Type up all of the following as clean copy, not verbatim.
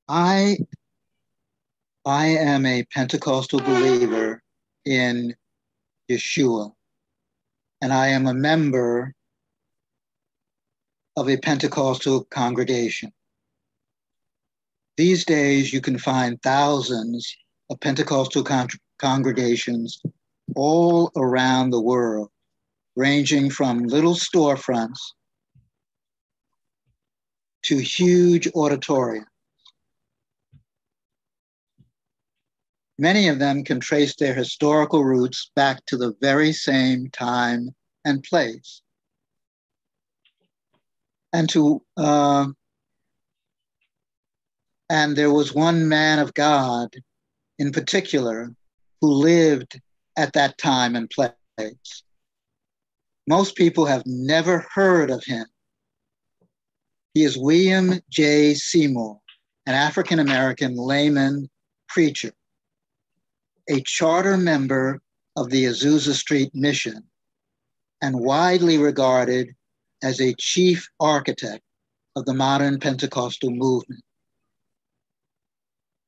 I am a Pentecostal believer in Yeshua, and I am a member of a Pentecostal congregation. These days, you can find thousands of Pentecostal congregations all around the world, ranging from little storefronts to huge auditoriums. Many of them can trace their historical roots back to the very same time and place. And there was one man of God in particular who lived at that time and place. Most people have never heard of him. He is William J. Seymour, an African-American layman preacher, a charter member of the Azusa Street Mission, and widely regarded as a chief architect of the modern Pentecostal movement.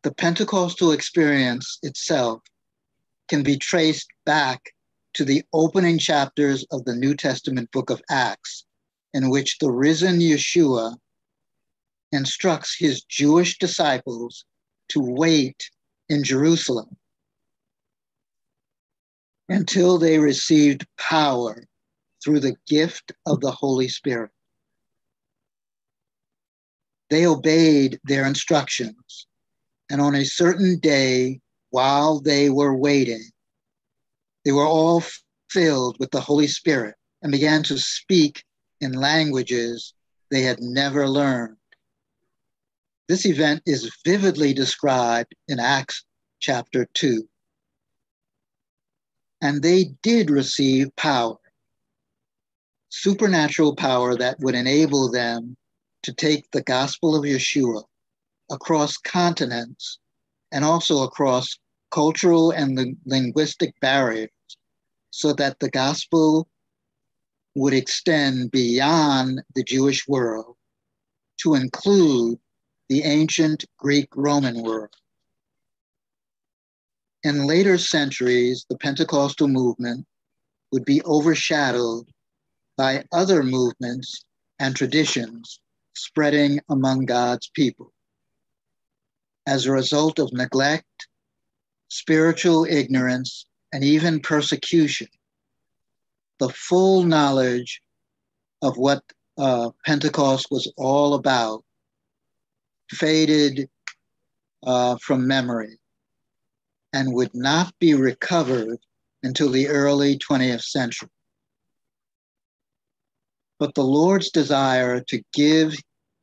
The Pentecostal experience itself can be traced back to the opening chapters of the New Testament book of Acts, in which the risen Yeshua instructs his Jewish disciples to wait in Jerusalem until they received power through the gift of the Holy Spirit. They obeyed their instructions, and on a certain day, while they were waiting, they were all filled with the Holy Spirit and began to speak in languages they had never learned. This event is vividly described in Acts chapter 2. And they did receive power, supernatural power that would enable them to take the gospel of Yeshua across continents and also across cultural and linguistic barriers, so that the gospel would extend beyond the Jewish world to include the ancient Greek-Roman world. In later centuries, the Pentecostal movement would be overshadowed by other movements and traditions spreading among God's people. As a result of neglect, spiritual ignorance, and even persecution, the full knowledge of what Pentecost was all about faded from memory and would not be recovered until the early 20th century. But the Lord's desire to give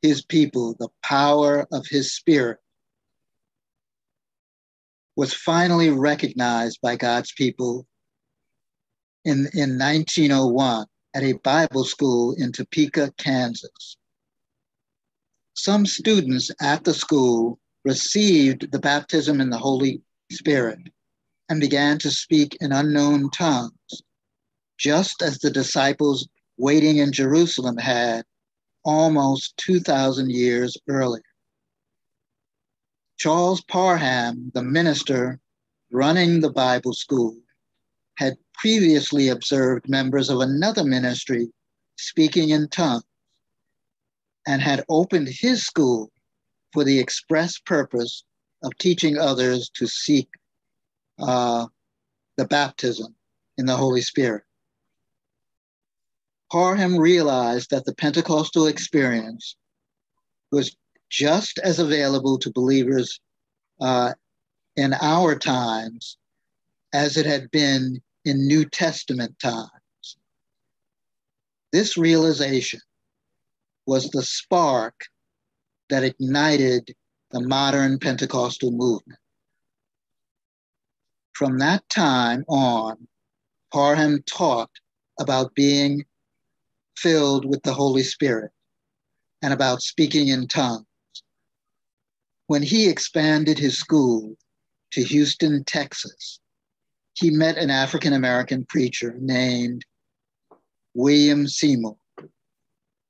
his people the power of his Spirit was finally recognized by God's people in 1901 at a Bible school in Topeka, Kansas. Some students at the school received the baptism in the Holy Spirit and began to speak in unknown tongues, just as the disciples waiting in Jerusalem had almost 2,000 years earlier. Charles Parham, the minister running the Bible school, had previously observed members of another ministry speaking in tongues and had opened his school for the express purpose of teaching others to seek the baptism in the Holy Spirit. Parham realized that the Pentecostal experience was just as available to believers in our times as it had been in New Testament times. This realization was the spark that ignited the modern Pentecostal movement. From that time on, Parham taught about being filled with the Holy Spirit and about speaking in tongues. When he expanded his school to Houston, Texas, he met an African-American preacher named William Seymour.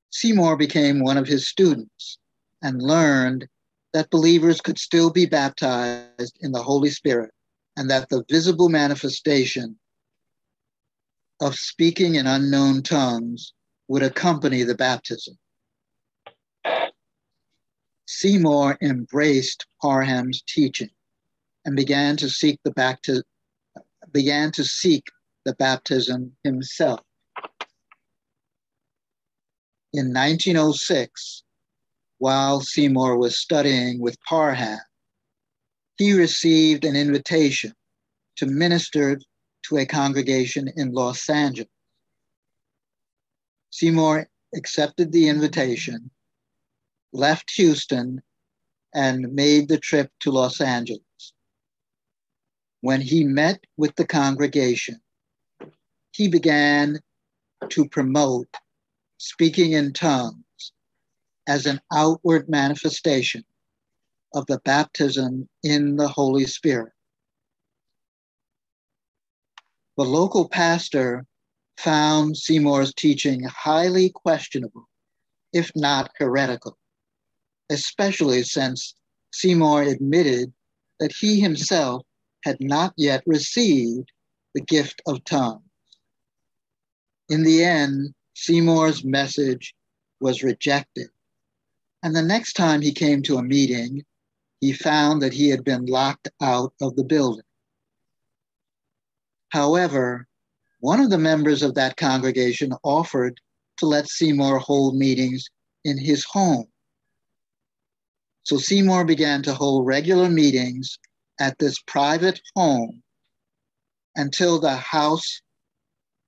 Seymour became one of his students and learned that believers could still be baptized in the Holy Spirit, and that the visible manifestation of speaking in unknown tongues would accompany the baptism. Seymour embraced Parham's teaching and began to seek the baptism himself. In 1906, while Seymour was studying with Parham, he received an invitation to minister to a congregation in Los Angeles. Seymour accepted the invitation, left Houston, and made the trip to Los Angeles. When he met with the congregation, he began to promote speaking in tongues as an outward manifestation of the baptism in the Holy Spirit. The local pastor found Seymour's teaching highly questionable, if not heretical, especially since Seymour admitted that he himself had not yet received the gift of tongues. In the end, Seymour's message was rejected, and the next time he came to a meeting, he found that he had been locked out of the building. However, one of the members of that congregation offered to let Seymour hold meetings in his home. So Seymour began to hold regular meetings at this private home until the house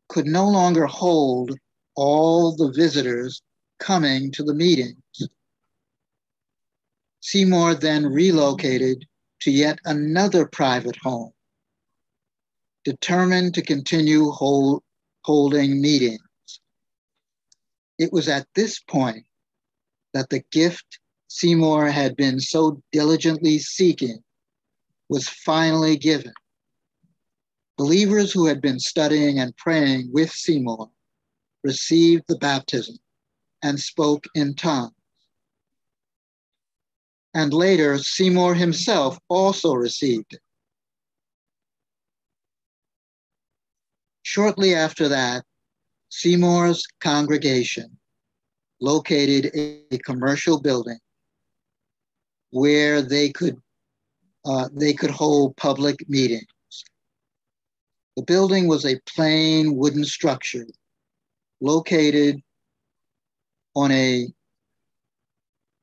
could no longer hold all the visitors coming to the meetings. Seymour then relocated to yet another private home, determined to continue holding meetings. It was at this point that the gift Seymour had been so diligently seeking was finally given. Believers who had been studying and praying with Seymour received the baptism and spoke in tongues. And later, Seymour himself also received it. Shortly after that, Seymour's congregation located a commercial building where they could hold public meetings. The building was a plain wooden structure located on a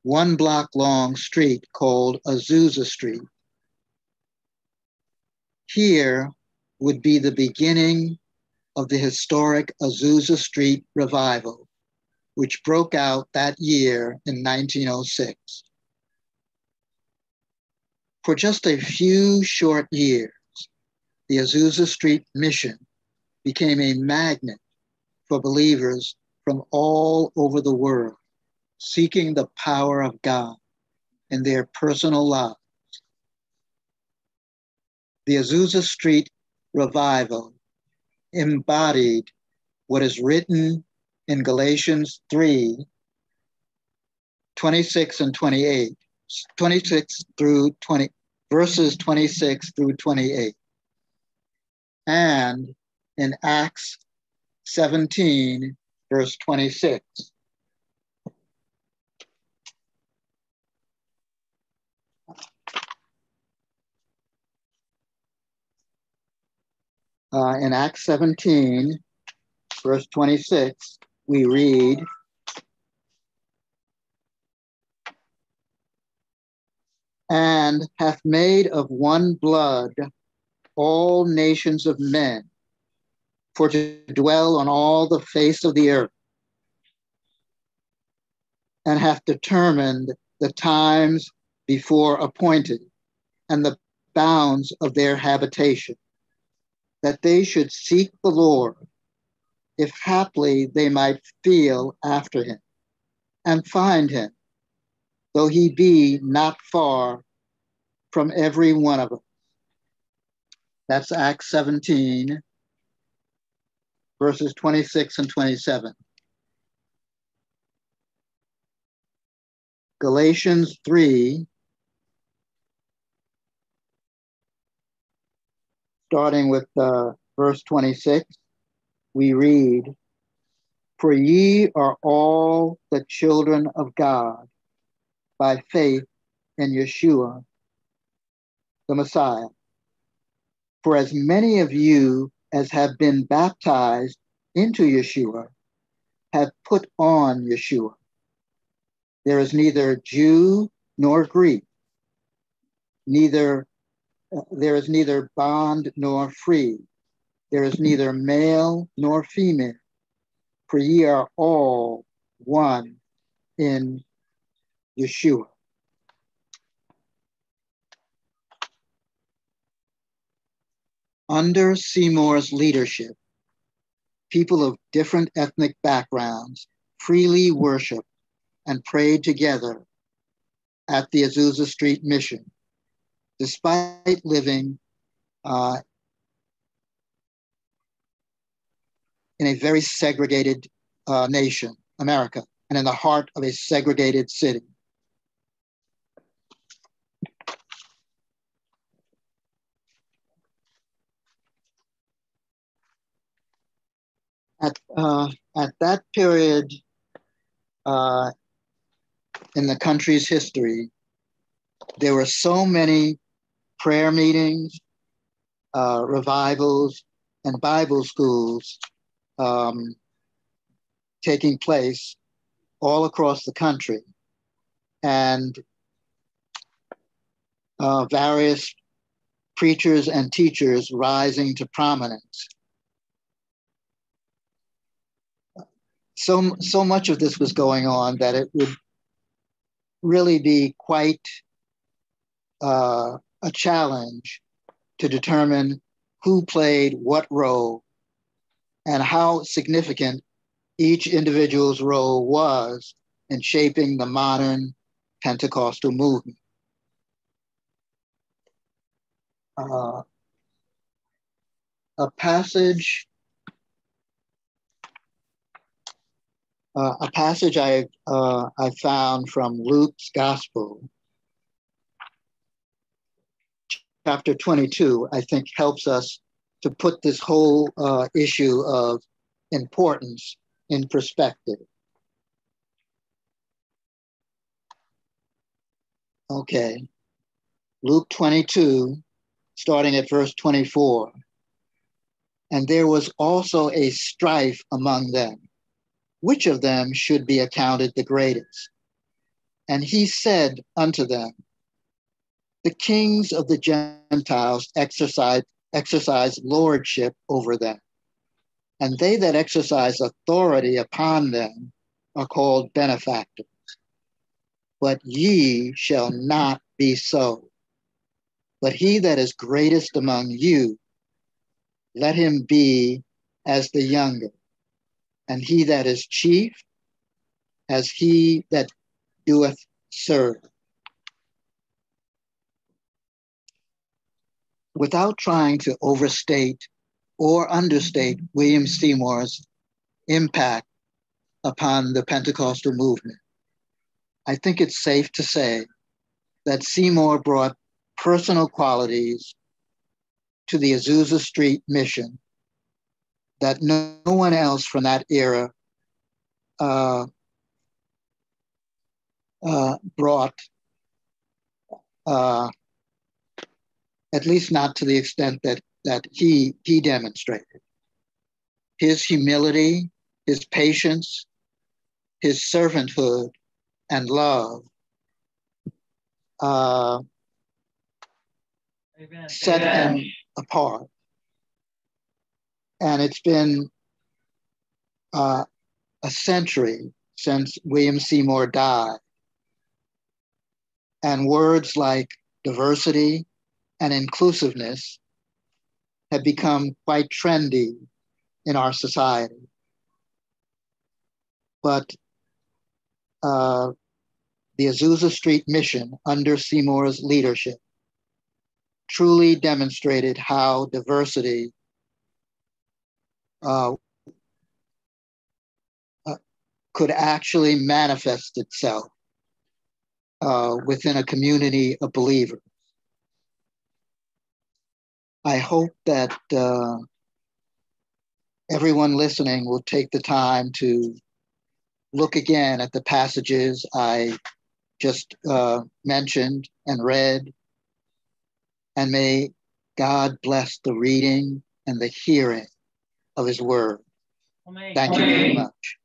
1 block long street called Azusa Street. Here would be the beginning of the historic Azusa Street revival, which broke out that year in 1906. For just a few short years, the Azusa Street mission became a magnet for believers from all over the world, seeking the power of God in their personal lives. The Azusa Street revival embodied what is written in Galatians 3, 26 and 28, 26 through 20, verses 26 through 28, and in Acts 17, verse 26. In Acts 17, verse 26, we read, "And hath made of one blood all nations of men, for to dwell on all the face of the earth, and hath determined the times before appointed, and the bounds of their habitation, that they should seek the Lord, if haply they might feel after him, and find him, though he be not far from every one of us." That's Acts 17, verses 26 and 27. Galatians 3, starting with verse 26, we read, "For ye are all the children of God by faith in Yeshua, the Messiah. For as many of you as have been baptized into Yeshua have put on Yeshua. There is neither Jew nor Greek, there is neither bond nor free. There is neither male nor female, for ye are all one in Yeshua." Under Seymour's leadership, people of different ethnic backgrounds freely worshiped and prayed together at the Azusa Street Mission, despite living in a very segregated nation, America, and in the heart of a segregated city. At that period in the country's history, there were so many prayer meetings, revivals, and Bible schools taking place all across the country, and various preachers and teachers rising to prominence. So much of this was going on that it would really be quite a challenge to determine who played what role and how significant each individual's role was in shaping the modern Pentecostal movement. A passage I found from Luke's Gospel, chapter 22, I think helps us to put this whole issue of importance in perspective. Okay, Luke 22, starting at verse 24. "And there was also a strife among them, which of them should be accounted the greatest? And he said unto them, The kings of the Gentiles exercise lordship over them, and they that exercise authority upon them are called benefactors. But ye shall not be so. But he that is greatest among you, let him be as the younger, and he that is chief, as he that doeth serve." Without trying to overstate or understate William Seymour's impact upon the Pentecostal movement, I think it's safe to say that Seymour brought personal qualities to the Azusa Street Mission that no one else from that era brought, at least not to the extent that he demonstrated. His humility, his patience, his servanthood, and love set him apart. And it's been a century since William Seymour died. And words like diversity and inclusiveness have become quite trendy in our society. But the Azusa Street Mission under Seymour's leadership truly demonstrated how diversity could actually manifest itself within a community of believers. I hope that everyone listening will take the time to look again at the passages I just mentioned and read, and may God bless the reading and the hearing of his word. Thank you very much.